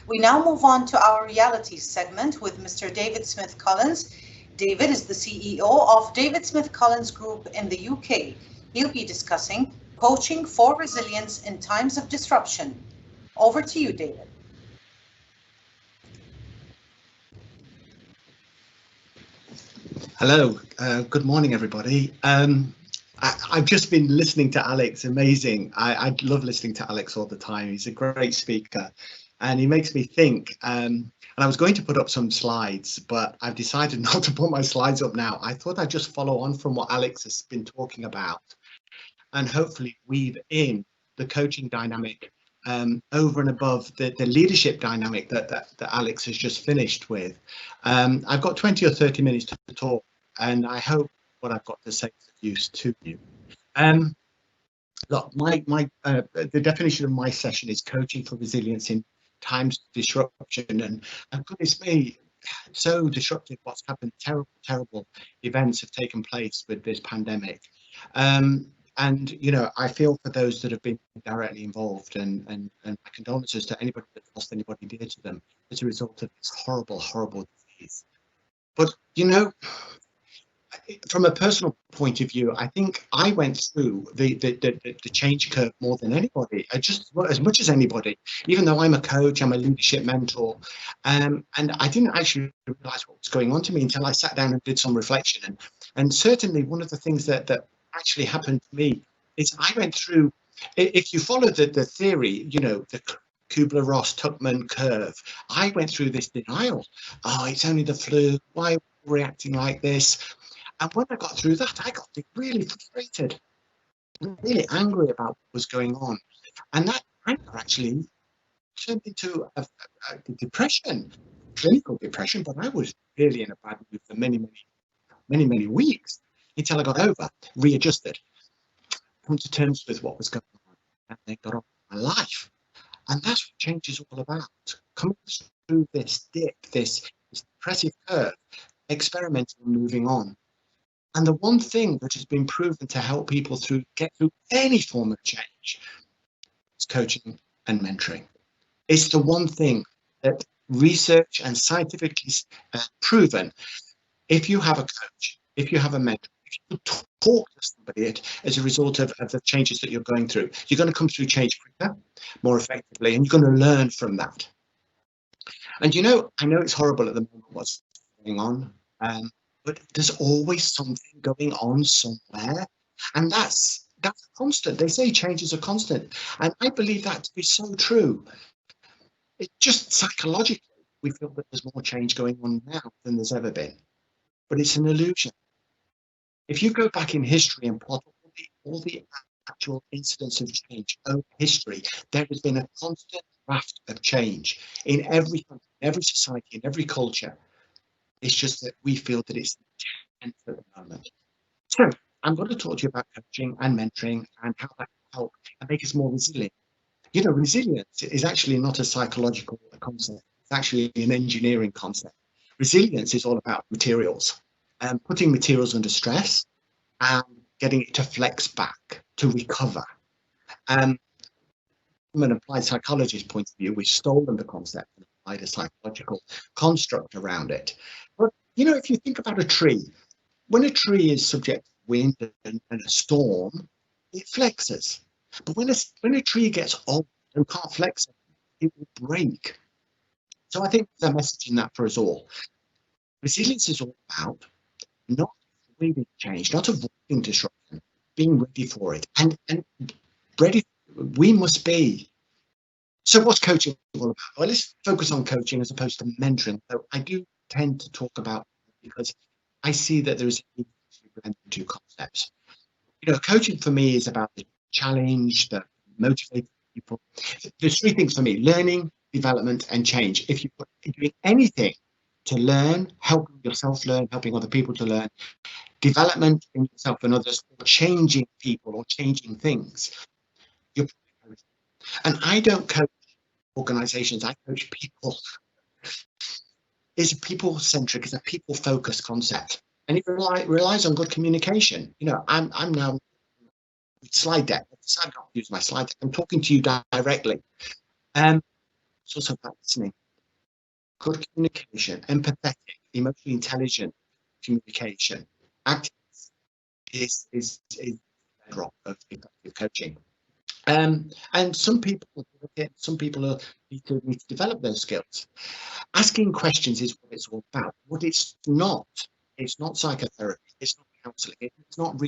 We now move on to our reality segment with Mr. David Smith Collins. David is the CEO of David Smith Collins Group in the UK. He'll be discussing coaching for resilience in times of disruption. Over to you, David. Hello, good morning, everybody. I've just been listening to Alex. Amazing. I love listening to Alex all the time. He's a great speaker and he makes me think. And I was going to put up some slides, but I've decided not to put my slides up now. I thought I'd just follow on from what Alex has been talking about and hopefully weave in the coaching dynamic over and above the leadership dynamic that Alex has just finished with. I've got 20 or 30 minutes to talk, and I hope what I've got to say is of use to you. Look, the definition of my session is coaching for resilience in times of disruption, and goodness me, so disruptive what's happened. Terrible events have taken place with this pandemic. And, you know, I feel for those that have been directly involved and my condolences to anybody that's lost anybody dear to them as a result of this horrible disease. But, you know, from a personal point of view, I think I went through the change curve more than anybody, just as much as anybody, even though I'm a coach, I'm a leadership mentor. And I didn't actually realize what was going on to me until I sat down and did some reflection. And certainly one of the things that actually happened to me is I went through, if you follow the theory, you know, the Kubler-Ross Tuchman curve, I went through this denial. Oh, it's only the flu. Why are we reacting like this? And when I got through that, I got really frustrated, really angry about what was going on. And that anger actually turned into a depression, clinical depression, but I was really in a bad mood for many weeks until I got over, readjusted, come to terms with what was going on, and then got on with my life. And that's what change is all about. Coming through this dip, this depressive curve, experimenting and moving on. And the one thing that has been proven to help people get through any form of change is coaching and mentoring. It's the one thing that research and scientifically proven. If you have a coach, if you have a mentor, if you talk to somebody as a result of the changes that you're going through, you're going to come through change quicker, more effectively, and you're going to learn from that. And you know, I know it's horrible at the moment what's going on, but there's always something going on somewhere, and that's a constant. They say change is a constant, and I believe that to be so true. It just psychologically, we feel that there's more change going on now than there's ever been, but it's an illusion. If you go back in history and plot all the actual incidents of change over history, there has been a constant raft of change in every country, in every society, in every culture. It's just that we feel that it's intense at the moment. So I'm going to talk to you about coaching and mentoring and how that can help and make us more resilient. You know, resilience is actually not a psychological concept. It's actually an engineering concept. Resilience is all about materials and putting materials under stress and getting it to flex back, to recover. From an applied psychologist point of view, we've stolen the concept and applied a psychological construct around it. But, you know, if you think about a tree, when a tree is subject to wind and a storm, it flexes. But when a tree gets old and can't flex, it will break. So I think there's a message in that for us all. Resilience is all about not avoiding change, not avoiding disruption, being ready for it, and ready. We must be. So what's coaching all about? Well, let's focus on coaching as opposed to mentoring. So I do tend to talk about because I see that there is a need to blend the two concepts. You know, coaching for me is about the challenge, the motivating people. There's three things for me: learning, development, and change. If you're doing anything to learn, helping yourself learn, helping other people to learn, development in yourself and others, or changing people or changing things, you're probably coaching. And I don't coach organizations, I coach people. It's people-centric, it's a people-focused concept. And it relies on good communication. You know, I'm now slide deck. I decided not to use my slide deck. I'm talking to you directly. It's also about listening. Good communication, empathetic, emotionally intelligent communication, active is bedrock of effective coaching. And some people need to develop those skills. Asking questions is what it's all about. What it's not psychotherapy. It's not counselling. It's not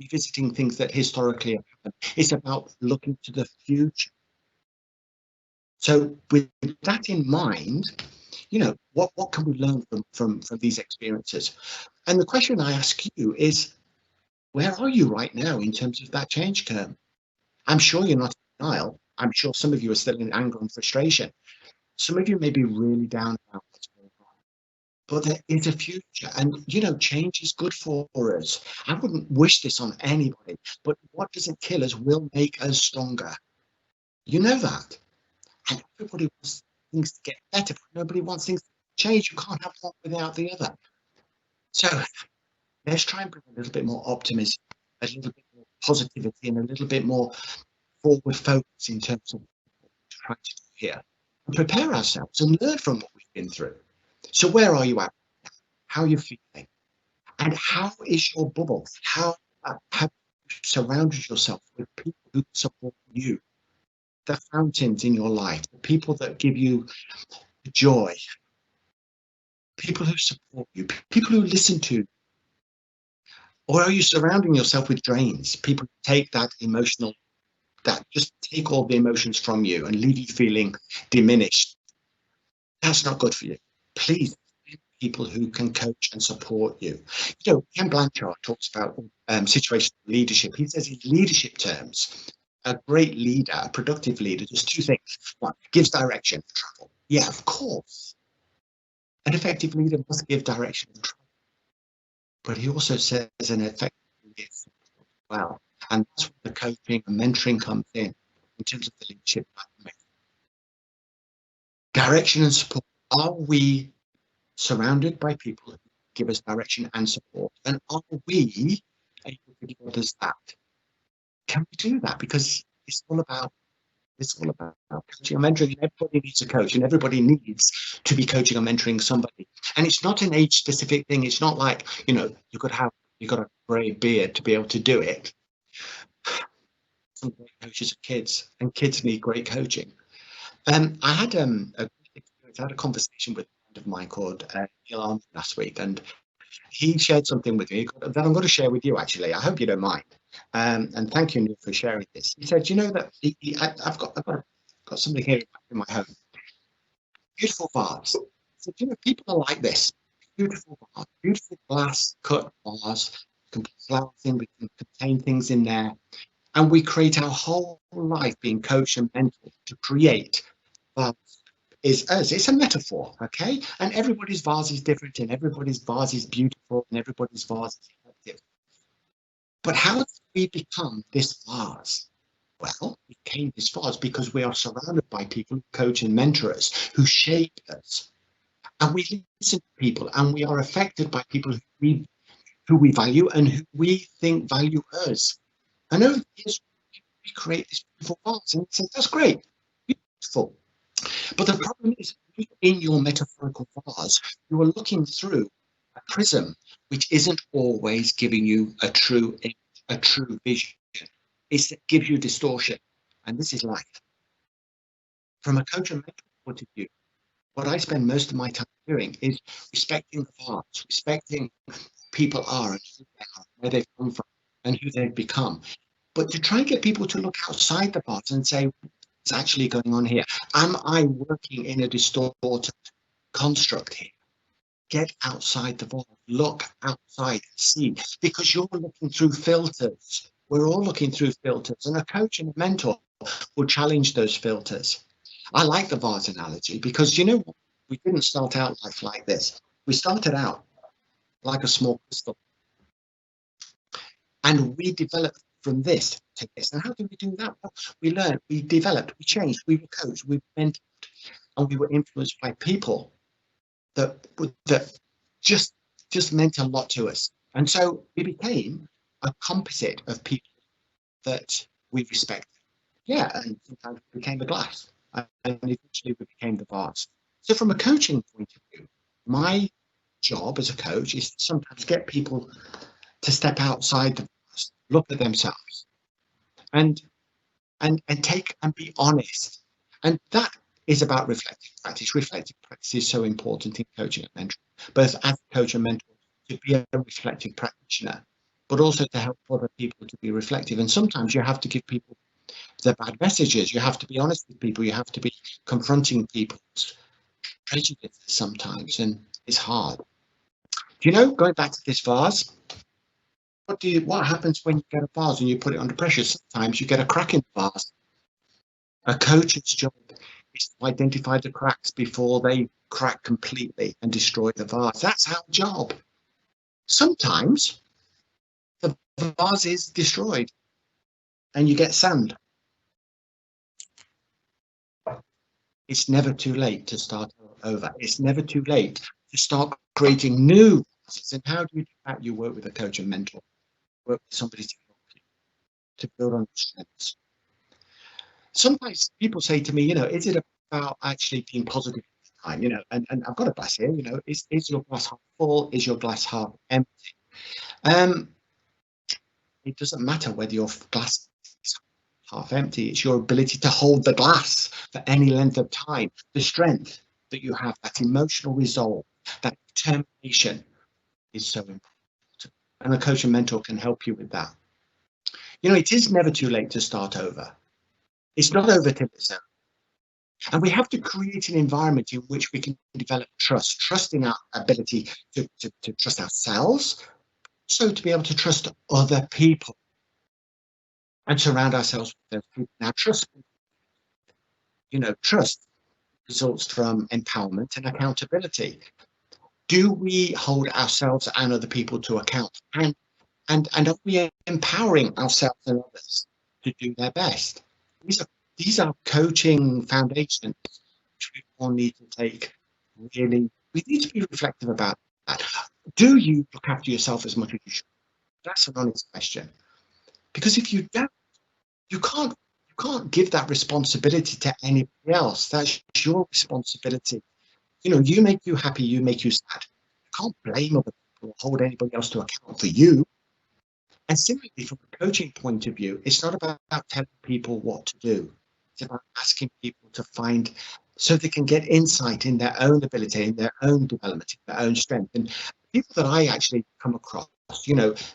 revisiting things that historically have happened. It's about looking to the future. So with that in mind, what can we learn from these experiences? And the question I ask you is, where are you right now in terms of that change curve? I'm sure you're not in denial. I'm sure some of you are still in anger and frustration. Some of you may be really down about what's going on. But there is a future, and change is good for us. I wouldn't wish this on anybody, but what doesn't kill us will make us stronger. You know that. And everybody wants things to get better, but nobody wants things to change. You can't have one without the other. So let's try and bring a little bit more optimism, a little bit more positivity, and a little bit more forward focus in terms of what we're trying to do here. And prepare ourselves and learn from what we've been through. So where are you at? How are you feeling? And how is your bubble? How have you surrounded yourself with people who support you? The fountains in your life, the people that give you joy, people who support you, people who listen to you. Or are you surrounding yourself with drains, people who take that just take all the emotions from you and leave you feeling diminished? That's not good for you. Please, people who can coach and support you. Ken Blanchard talks about situational leadership. He says in leadership terms, a great leader, a productive leader, does two things. One, gives direction to travel. Yeah, of course. An effective leader must give direction to travel. But he also says an effective leader as well. And that's where the coaching and mentoring comes in terms of the leadership dynamic. Direction and support. Are we surrounded by people who give us direction and support? And are we able to give others that? Can we do that? Because it's all about coaching and mentoring. And everybody needs a coach, and everybody needs to be coaching and mentoring somebody. And it's not an age-specific thing. It's not like you've got a grey beard to be able to do it. Some great coaches are kids, and kids need great coaching. I had a conversation with a friend of mine called Neil Armstrong last week, and he shared something with me that I'm going to share with you. Actually, I hope you don't mind. And thank you, Neil, for sharing this. He said, that I've got something here in my home. Beautiful vase. He said, people are like this. Beautiful vase, beautiful glass cut vase. We can put flowers in. We can contain things in there. And we create our whole life being coached and mentored to create vase. Is us. It's a metaphor, okay? And everybody's vase is different, and everybody's vase is beautiful, and everybody's vase is effective. But how did we become this vase? Well, we became this vase because we are surrounded by people who coach and mentor us, who shape us. And we listen to people, and we are affected by people who we value and who we think value us. And over the years, we create this beautiful vase, and say, that's great, beautiful. But the problem is, in your metaphorical vase, you are looking through a prism which isn't always giving you a true image, a true vision. It gives you distortion, and this is life. From a coach and mentor point of view, what I spend most of my time doing is respecting the vase, respecting who people are and who they are, where they've come from, and who they've become. But to try and get people to look outside the vase and say, what's actually going on here? Am I working in a distorted construct here? Get outside the vase, look outside, see, because you're looking through filters. We're all looking through filters, and a coach and a mentor will challenge those filters. I like the vase analogy because we didn't start out life like this. We started out like a small crystal, and we developed from this to this. And how do we do that? Well, we learned, we developed, we changed, we were coached, we were mentored, and we were influenced by people that just meant a lot to us. And so we became a composite of people that we respected. Yeah, and sometimes we became a glass. and eventually we became the VARs. So from a coaching point of view, my job as a coach is to sometimes get people to step outside the VARs, look at themselves, and take and be honest. And that is about reflective practice. Reflective practice is so important in coaching and mentoring, both as a coach and mentor, to be a reflective practitioner, but also to help other people to be reflective. And sometimes you have to give people the bad messages. You have to be honest with people. You have to be confronting people's prejudices sometimes, and it's hard. Do you know, going back to this vase, what happens when you get a vase and you put it under pressure? Sometimes you get a crack in the vase. A coach's job is to identify the cracks before they crack completely and destroy the vase. That's our job. Sometimes the vase is destroyed and you get sand. It's never too late to start over. It's never too late to start creating new vases. And how do you do that? You work with a coach and mentor. Work with somebody to help you to build on your strengths. Sometimes people say to me, is it about actually being positive all the time? And I've got a glass here, is your glass half full? Is your glass half empty? It doesn't matter whether your glass is half empty. It's your ability to hold the glass for any length of time, the strength that you have, that emotional resolve, that determination is so important. And a coach and mentor can help you with that. It is never too late to start over. It's not over till it's over. And we have to create an environment in which we can develop trust in our ability to trust ourselves, so to be able to trust other people and surround ourselves with those people. Now, trust results from empowerment and accountability. Do we hold ourselves and other people to account? And are we empowering ourselves and others to do their best? These are coaching foundations which we all need to take really. We need to be reflective about that. Do you look after yourself as much as you should? That's an honest question. Because if you don't, you can't give that responsibility to anybody else. That's your responsibility. You make you happy, you make you sad. You can't blame other people or hold anybody else to account for you. And similarly, from a coaching point of view, it's not about telling people what to do. It's about asking people to find, so they can get insight in their own ability, in their own development, in their own strength. And people that I actually come across,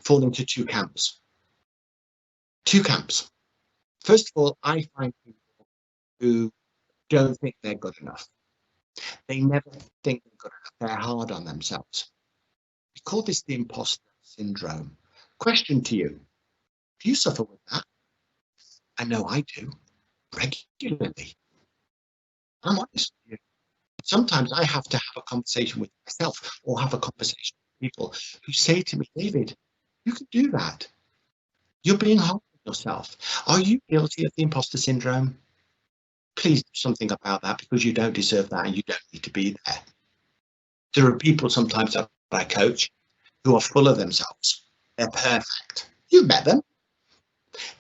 fall into two camps. First of all, I find people who don't think they're good enough. They never think they're good enough. They're hard on themselves. We call this the imposter syndrome. Question to you: do you suffer with that? I know I do, regularly. I'm honest with you. Sometimes I have to have a conversation with myself, or have a conversation with people who say to me, David, you can do that. You're being hard on yourself. Are you guilty of the imposter syndrome? Please do something about that, because you don't deserve that and you don't need to be there. There are people sometimes that I coach who are full of themselves. They're perfect. You've met them.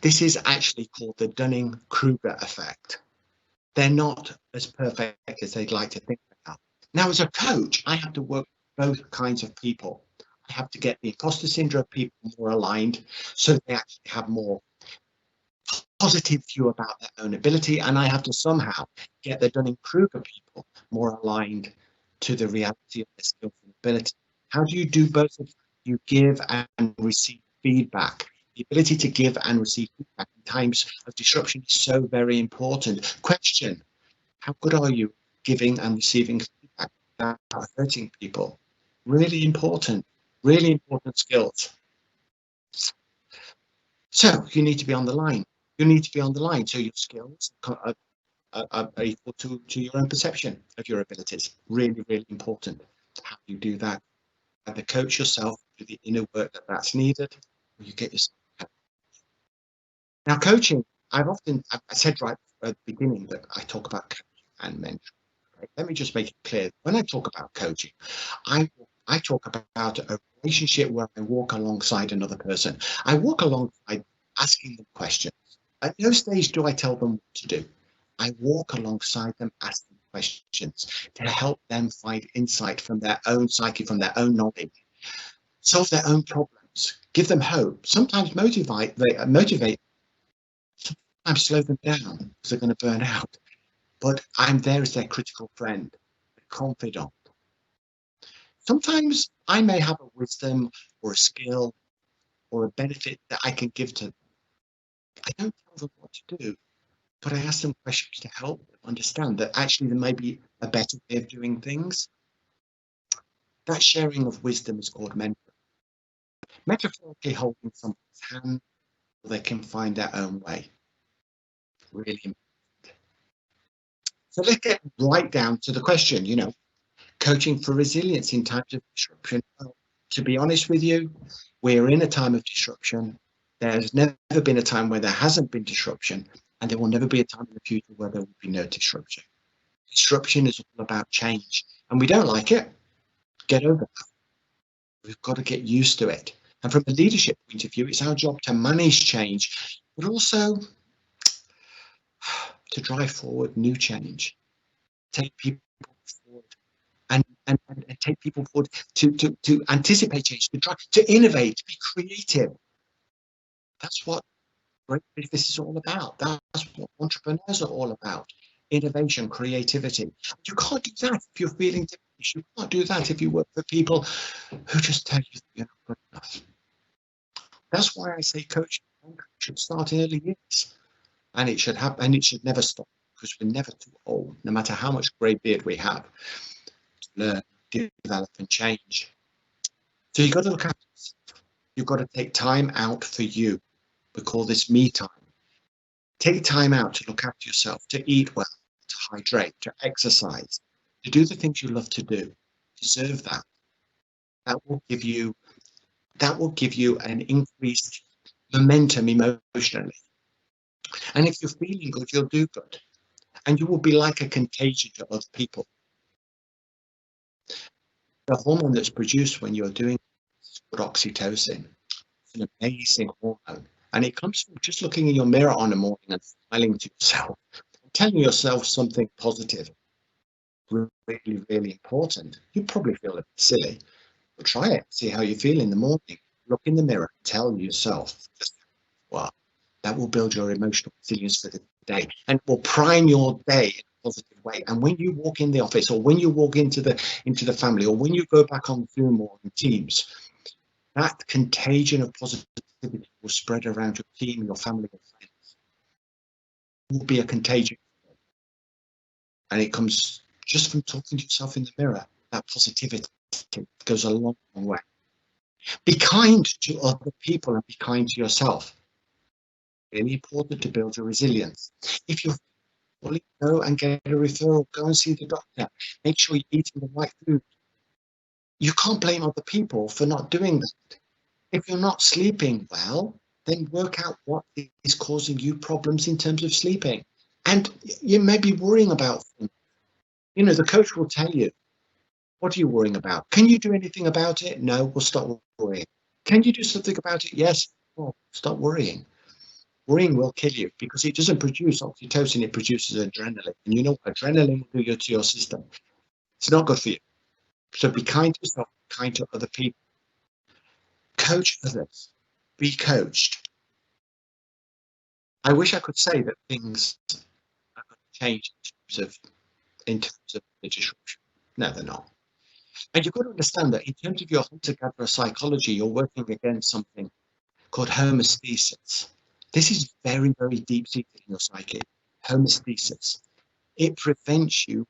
This is actually called the Dunning-Kruger effect. They're not as perfect as they'd like to think they are. Now, as a coach, I have to work with both kinds of people. I have to get the imposter syndrome people more aligned, so they actually have more positive view about their own ability, and I have to somehow get the Dunning-Kruger people more aligned to the reality of their skills and ability. How do you do both of them? You give and receive feedback. The ability to give and receive feedback in times of disruption is so very important. Question: how good are you giving and receiving feedback without hurting people? Really important skills. So you need to be on the line. You need to be on the line, so your skills are equal to your own perception of your abilities. Really, really important. How do you do that? Either coach yourself, do the inner work that's needed, or you get yourself help. Now, coaching, I said right at the beginning that I talk about coaching and mentoring. Right? Let me just make it clear. When I talk about coaching, I talk about a relationship where I walk alongside another person. I walk alongside asking them questions. At no stage do I tell them what to do. I walk alongside them, ask them questions to help them find insight from their own psyche, from their own knowledge, solve their own problems, give them hope, sometimes motivate, sometimes slow them down because they're going to burn out. But I'm there as their critical friend, a confidant. Sometimes I may have a wisdom or a skill or a benefit that I can give to them. I don't tell them what to do, but I ask them questions to help them understand that actually there may be a better way of doing things. That sharing of wisdom is called mentoring. Metaphorically holding someone's hand so they can find their own way. Really important. So let's get right down to the question, coaching for resilience in times of disruption. Well, to be honest with you, we're in a time of disruption. There's never been a time where there hasn't been disruption, and there will never be a time in the future where there will be no disruption. Disruption is all about change, and we don't like it. Get over that. We've got to get used to it. And from a leadership point of view, it's our job to manage change, but also to drive forward new change, take people forward, and take people forward to anticipate change, to innovate, to be creative. That's what great business is all about. That's what entrepreneurs are all about. Innovation, creativity. You can't do that if you're feeling diminished. You can't do that if you work for people who just tell you that you're not good enough. That's why I say coaching should start in early years, and it should happen, and it should never stop, because we're never too old, no matter how much grey beard we have, to learn, develop, and change. So you've got to look at yourself. You've got to take time out for you. We call this me time. Take time out to look after yourself, to eat well, to hydrate, to exercise, to do the things you love to do. You deserve that. That will give you an increased momentum emotionally. And if you're feeling good, you'll do good. And you will be like a contagion to other people. The hormone that's produced when you're doing this is called oxytocin. It's an amazing hormone. And it comes from just looking in your mirror on a morning and smiling to yourself, telling yourself something positive. Really, really important. You probably feel a bit silly, but try it. See how you feel in the morning. Look in the mirror, tell yourself, wow, that will build your emotional resilience for the day and will prime your day in a positive way. And when you walk in the office, or when you walk into the family, or when you go back on Zoom or on Teams, that contagion of positivity will spread around your team, your family, your friends. It will be a contagion. And it comes just from talking to yourself in the mirror. That positivity goes a long, long way. Be kind to other people and be kind to yourself. Really important to build your resilience. If you're fully, go and get a referral, go and see the doctor. Make sure you're eating the right food. You can't blame other people for not doing that. If you're not sleeping well, then work out what is causing you problems in terms of sleeping. And you may be worrying about things. The coach will tell you, what are you worrying about? Can you do anything about it? No, we'll stop worrying. Can you do something about it? Yes. Well, stop worrying. Worrying will kill you because it doesn't produce oxytocin, it produces adrenaline. And you know what adrenaline will do to your system. It's not good for you. So be kind to yourself, be kind to other people. Coach others. Be coached. I wish I could say that things are going to change in terms of the disruption. No, they're not. And you've got to understand that in terms of your hunter-gatherer psychology, you're working against something called homesthesis. This is very, very deep-seated in your psyche. Homesthesis. It prevents you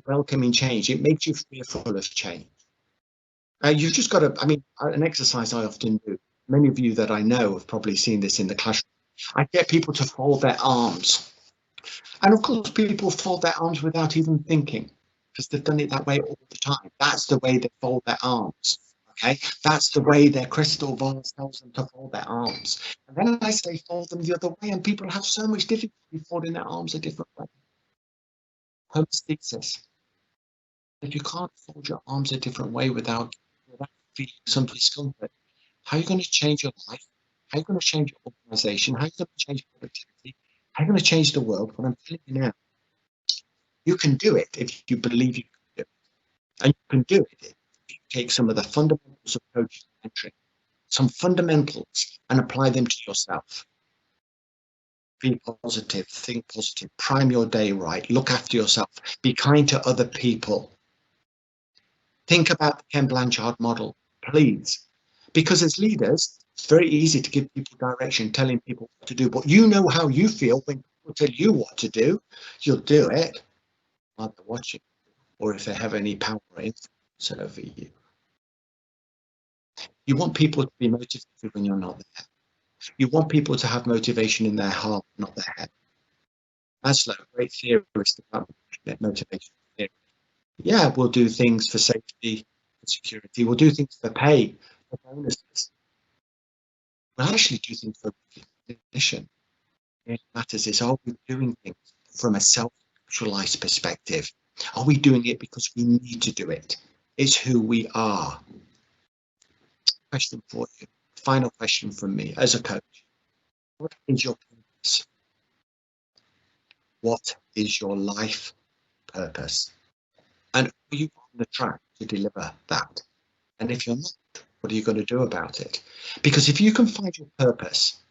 welcoming change. It makes you fearful of change. You've just got to, an exercise I often do, many of you that I know have probably seen this in the classroom. I get people to fold their arms. And of course, people fold their arms without even thinking, because they've done it that way all the time. That's the way they fold their arms. Okay, that's the way their crystal ball tells them to fold their arms. And then I say fold them the other way, and people have so much difficulty folding their arms a different way. Homesthesis. If you can't fold your arms a different way without feeling some discomfort, how are you going to change your life? How are you going to change your organization? How are you going to change productivity? I'm going to change the world. What I'm telling you now, you can do it if you believe you can do it. And you can do it if you take some of the fundamentals of coaching and mentoring, some fundamentals, and apply them to yourself. Be positive, think positive, prime your day right, look after yourself, be kind to other people. Think about the Ken Blanchard model, please. Because as leaders, it's very easy to give people direction, telling people what to do, but you know how you feel when people tell you what to do, you'll do it while they're watching, or if they have any power or influence over you. You want people to be motivated when you're not there. You want people to have motivation in their heart, not their head. Maslow, great theorist about motivation theory. Yeah, we'll do things for safety, for security. We'll do things for pay, for bonuses. We'll actually do things for recognition. What matters is, are we doing things from a self-actualized perspective? Are we doing it because we need to do it? It's who we are. Question for you. Final question from me as a coach. What is your purpose? What is your life purpose? And are you on the track to deliver that? And if you're not, what are you going to do about it? Because if you can find your purpose,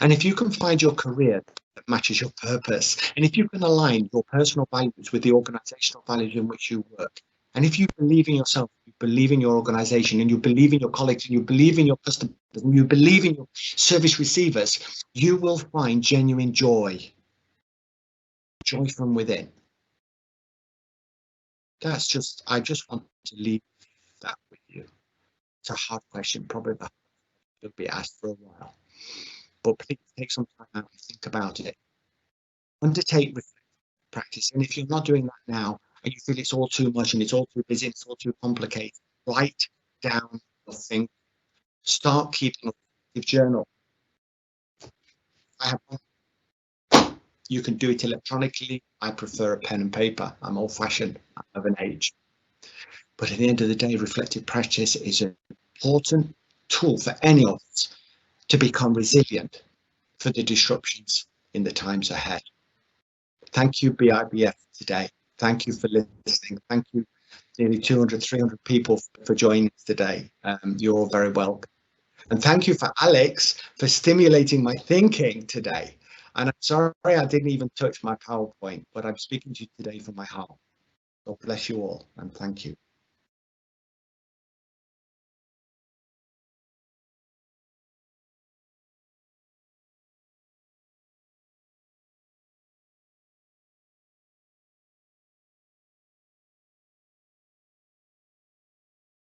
and if you can find your career that matches your purpose, and if you can align your personal values with the organizational values in which you work, and if you believe in yourself, you believe in your organization, and you believe in your colleagues, and you believe in your customers, and you believe in your service receivers, you will find genuine joy from within. I just want to leave that with you. It's a hard question, probably that will be asked for a while, but please take some time out and think about it. Undertake practice, and if you're not doing that now and you feel it's all too much and it's all too busy, it's all too complicated, write down your thing. Start keeping a journal. You can do it electronically. I prefer a pen and paper. I'm old-fashioned. I'm of an age. But at the end of the day, reflective practice is an important tool for any of us to become resilient for the disruptions in the times ahead. Thank you, BIBF, today. Thank you for listening. Thank you, nearly 200, 300 people for joining us today. You're all very welcome. And thank you for Alex for stimulating my thinking today. And I'm sorry I didn't even touch my PowerPoint, but I'm speaking to you today from my heart. God bless you all, and thank you.